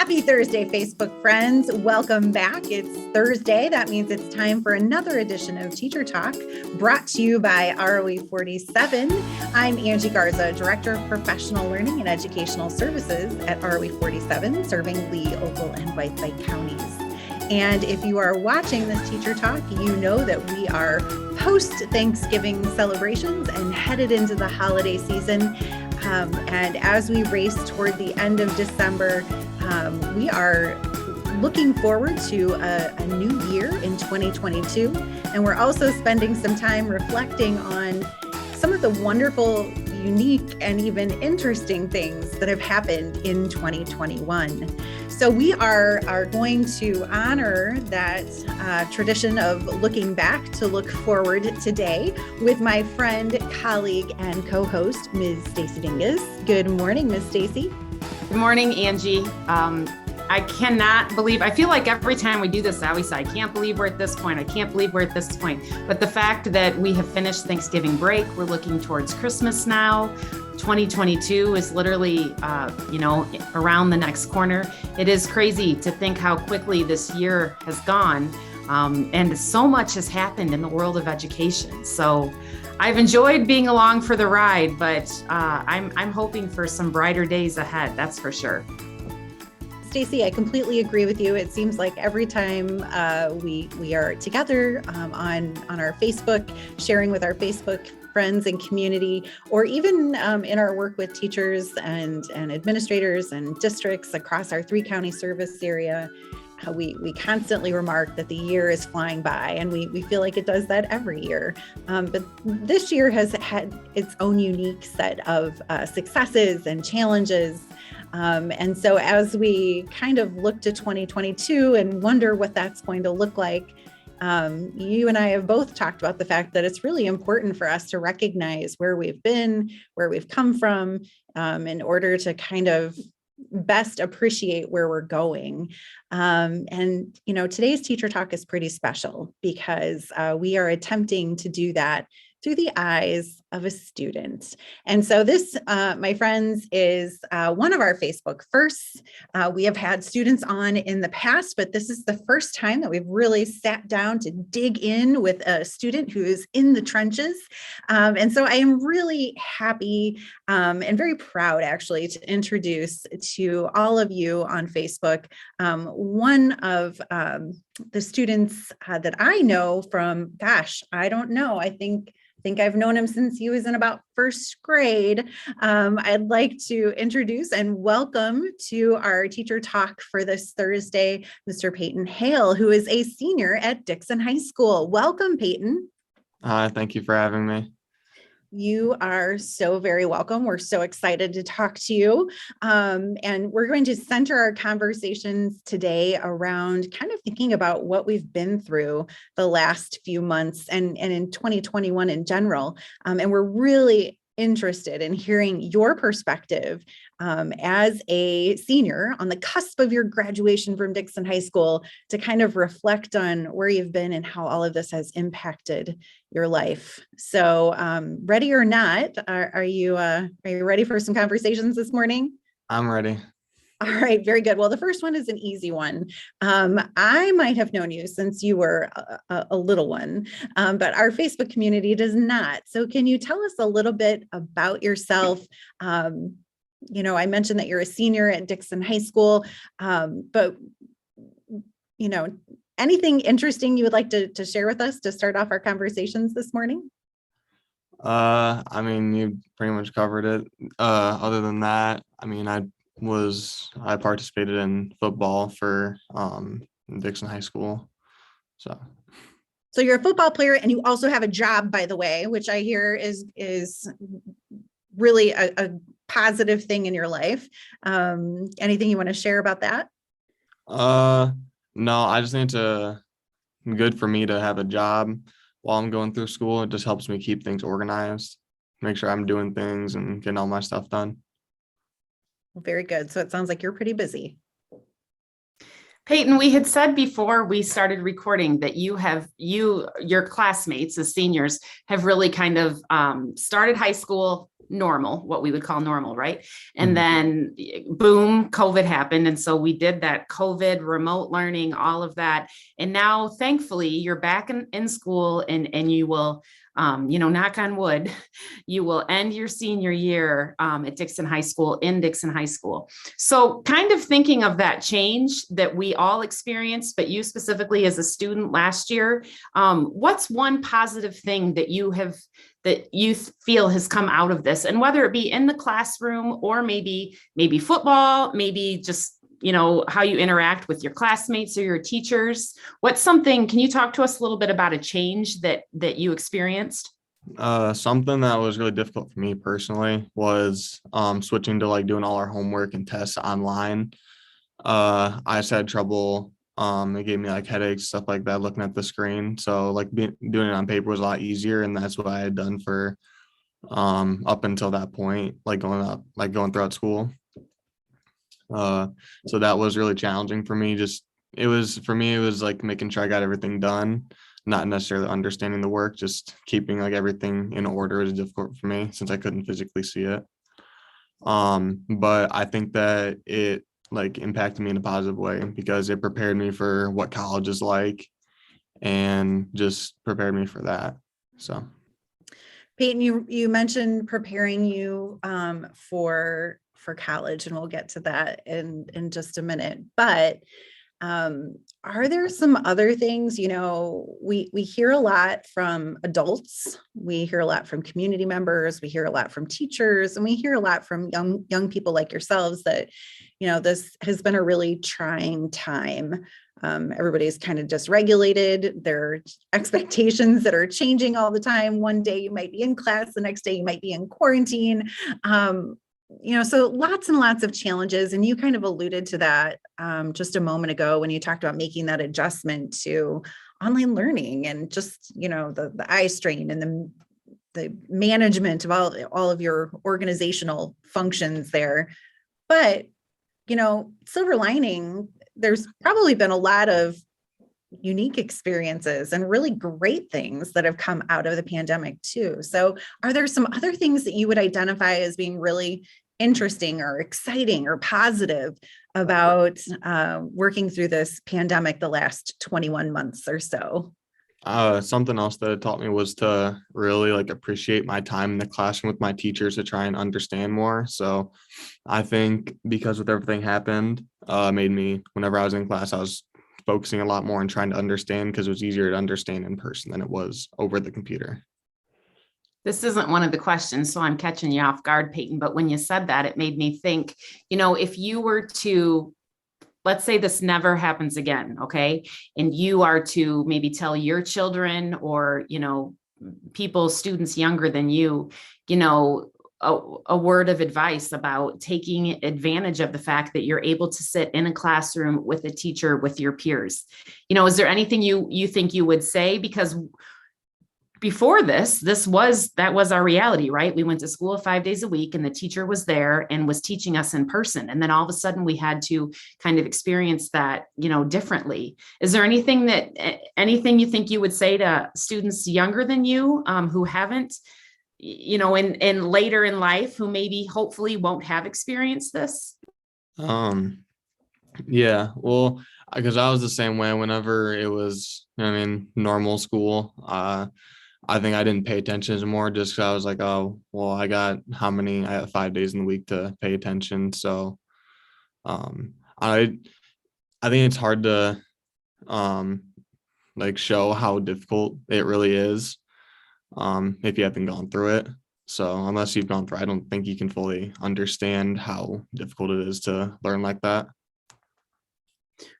Happy Thursday, Facebook friends. Welcome back. It's Thursday. That means it's time for another edition of Teacher Talk, brought to you by ROE 47. I'm Angie Garza, Director of Professional Learning and Educational Services at ROE 47, serving Lee, Oakville, and Whiteside counties. And if you are watching this Teacher Talk, you know that we are post-Thanksgiving celebrations and headed into the holiday season. And as we race toward the end of December, we are looking forward to a new year in 2022. And we're also spending some time reflecting on some of the wonderful, unique, and even interesting things that have happened in 2021. So we are going to honor that tradition of looking back to look forward today with my friend, colleague, and co-host, Ms. Stacy Dingus. Good morning, Ms. Stacy. Good morning, Angie. I cannot believe, I feel like every time we do this, I always say, I can't believe we're at this point. I can't believe we're at this point. But the fact that we have finished Thanksgiving break, we're looking towards Christmas now. 2022 is literally, around the next corner. It is crazy to think how quickly this year has gone. And so much has happened in the world of education. So I've enjoyed being along for the ride, but I'm hoping for some brighter days ahead. That's for sure. Stacy, I completely agree with you. It seems like every time we are together on our Facebook, sharing with our Facebook friends and community, or even in our work with teachers and administrators and districts across our 3-county service area, we constantly remark that the year is flying by, and we feel like it does that every year. But this year has had its own unique set of successes and challenges. And so as we kind of look to 2022 and wonder what that's going to look like, you and I have both talked about the fact that it's really important for us to recognize where we've been, where we've come from, in order to kind of best appreciate where we're going. And, today's Teacher Talk is pretty special because we are attempting to do that through the eyes of a student. And so this, my friends, is one of our Facebook firsts. We have had students on in the past, but this is the first time that we've really sat down to dig in with a student who is in the trenches. And so I am really happy and very proud, actually, to introduce to all of you on Facebook one of the students that I know from, I don't know, I think I've known him since he was in about first grade. I'd like to introduce and welcome to our Teacher Talk for this Thursday, Mr. Peyton Hale, who is a senior at Dixon High School. Welcome, Peyton. Hi, thank you for having me. You are so very welcome. We're so excited to talk to you. And we're going to center our conversations today around kind of thinking about what we've been through the last few months and in 2021 in general. And we're really interested in hearing your perspective as a senior on the cusp of your graduation from Dixon High School to kind of reflect on where you've been and how all of this has impacted your life. So ready or not, are you ready for some conversations this morning? I'm ready. All right, very good. Well, the first one is an easy one. I might have known you since you were a little one, but our Facebook community does not. So can you tell us a little bit about yourself? I mentioned that you're a senior at Dixon High School, but, anything interesting you would like to share with us to start off our conversations this morning? You pretty much covered it. Other than that, I participated in football for Dixon High School. So you're a football player, and you also have a job, by the way, which I hear is really a positive thing in your life. Anything you want to share about that? No, I just think good for me to have a job while I'm going through school. It just helps me keep things organized, make sure I'm doing things and getting all my stuff done. Very good. So it sounds like you're pretty busy. Peyton, we had said before we started recording that your classmates as seniors have really kind of started high school, normal, what we would call normal, right? And Mhm. then boom, COVID happened. And so we did that COVID remote learning, all of that. And now thankfully you're back in school, and you will, knock on wood, you will end your senior year at Dixon High School, in Dixon High School. So kind of thinking of that change that we all experienced, but you specifically as a student last year, what's one positive thing that you feel has come out of this? And whether it be in the classroom or maybe football, maybe just, how you interact with your classmates or your teachers. Can you talk to us a little bit about a change that you experienced? Something that was really difficult for me personally was switching to like doing all our homework and tests online. I just had trouble. It gave me like headaches, stuff like that, looking at the screen. So like doing it on paper was a lot easier, and that's what I had done for up until that point, like going throughout school. So that was really challenging for me. It was like making sure I got everything done, not necessarily understanding the work, just keeping like everything in order was difficult for me since I couldn't physically see it. But I think that it like impacted me in a positive way because it prepared me for what college is like and just prepared me for that. So Peyton, you mentioned preparing you for college, and we'll get to that in just a minute. But are there some other things? We hear a lot from adults, we hear a lot from community members, we hear a lot from teachers, and we hear a lot from young people like yourselves that this has been a really trying time. Everybody's kind of dysregulated. There are expectations that are changing all the time. One day you might be in class, the next day you might be in quarantine. So lots and lots of challenges. And you kind of alluded to that just a moment ago when you talked about making that adjustment to online learning and just, the eye strain and the management of all of your organizational functions there. But, silver lining, there's probably been a lot of unique experiences and really great things that have come out of the pandemic too. So are there some other things that you would identify as being really interesting or exciting or positive about working through this pandemic the last 21 months or so? Something else that it taught me was to really like appreciate my time in the classroom with my teachers to try and understand more. So I think because with everything happened, made me, whenever I was in class, I was focusing a lot more and trying to understand because it was easier to understand in person than it was over the computer. This isn't one of the questions, so I'm catching you off guard, Peyton. But when you said that, it made me think, if you were to, let's say this never happens again, okay? And you are to maybe tell your children or, students younger than you, a word of advice about taking advantage of the fact that you're able to sit in a classroom with a teacher, with your peers. Is there anything you think you would say? Because before that was our reality, right? We went to school 5 days a week and the teacher was there and was teaching us in person. And then all of a sudden we had to kind of experience that, differently. Is there anything you think you would say to students younger than you who haven't, in later in life, who maybe hopefully won't have experienced this? Yeah, well, because I was the same way whenever it was, normal school. I think I didn't pay attention anymore just because I was like, oh, well, I have 5 days in the week to pay attention. So I think it's hard to like show how difficult it really is if you haven't gone through it. So unless you've gone through, I don't think you can fully understand how difficult it is to learn like that.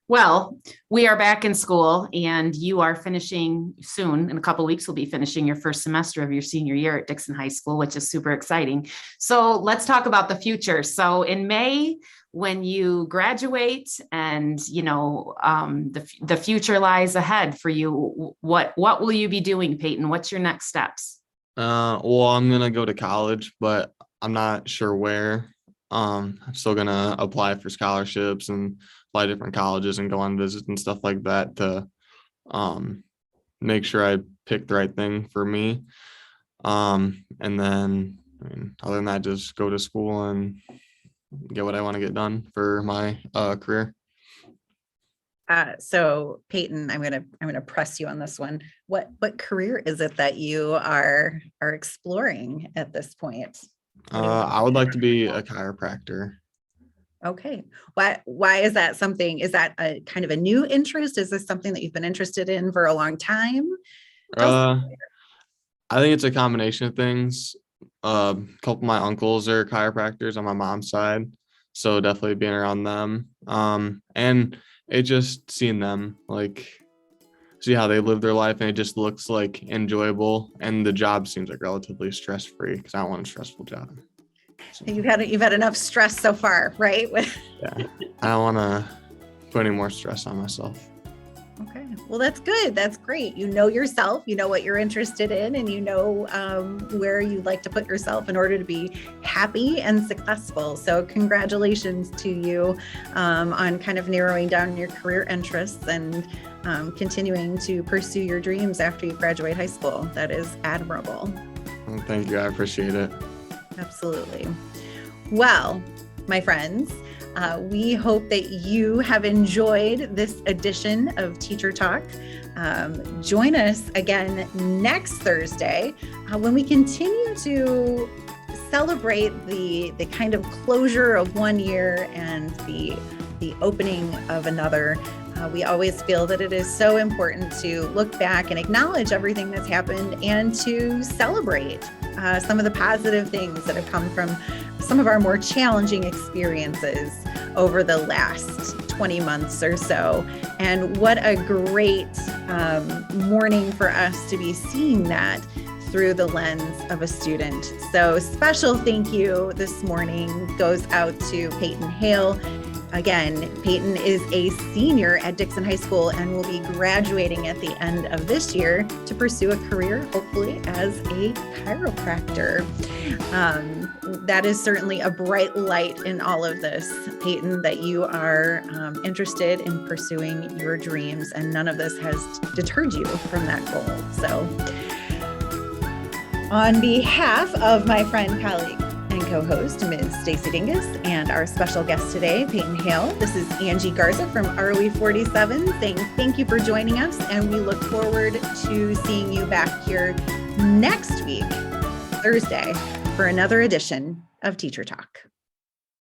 Well, we are back in school and you are finishing soon. In a couple of weeks, we'll be finishing your first semester of your senior year at Dixon High School, which is super exciting. So let's talk about the future. So in May, when you graduate and, the future lies ahead for you, what will you be doing, Peyton? What's your next steps? Well, I'm going to go to college, but I'm not sure where. I'm still going to apply for scholarships and apply to different colleges and go on visits and stuff like that to make sure I pick the right thing for me. And then I mean, other than that, just go to school and get what I want to get done for my career. So Peyton, I'm gonna press you on this one. What career is it that you are exploring at this point? I would like to be a chiropractor. Okay. Why is that something? Is that a kind of a new interest? Is this something that you've been interested in for a long time? I think it's a combination of things. A couple of my uncles are chiropractors on my mom's side, so definitely being around them. And it just seeing them like see how they live their life, and it just looks like enjoyable, and the job seems like relatively stress free because I don't want a stressful job. So, You've had enough stress so far, right? yeah, I don't want to put any more stress on myself. Okay. Well, that's good. That's great. You know yourself, you know what you're interested in, and you know where you'd like to put yourself in order to be happy and successful. So congratulations to you on kind of narrowing down your career interests and continuing to pursue your dreams after you graduate high school. That is admirable. Well, thank you. I appreciate it. Absolutely. Well, my friends, we hope that you have enjoyed this edition of Teacher Talk. Join us again next Thursday when we continue to celebrate the kind of closure of one year and the opening of another. We always feel that it is so important to look back and acknowledge everything that's happened and to celebrate some of the positive things that have come from some of our more challenging experiences over the last 20 months or so. And what a great morning for us to be seeing that through the lens of a student. So special thank you this morning goes out to Peyton Hale. Again, Peyton is a senior at Dixon High School and will be graduating at the end of this year to pursue a career, hopefully, as a chiropractor. That is certainly a bright light in all of this, Peyton, that you are interested in pursuing your dreams, and none of this has deterred you from that goal. So, on behalf of my friend, colleague, and co-host, Ms. Stacy Dingus, and our special guest today, Peyton Hale. This is Angie Garza from ROE 47 saying thank you for joining us, and we look forward to seeing you back here next week, Thursday, for another edition of Teacher Talk.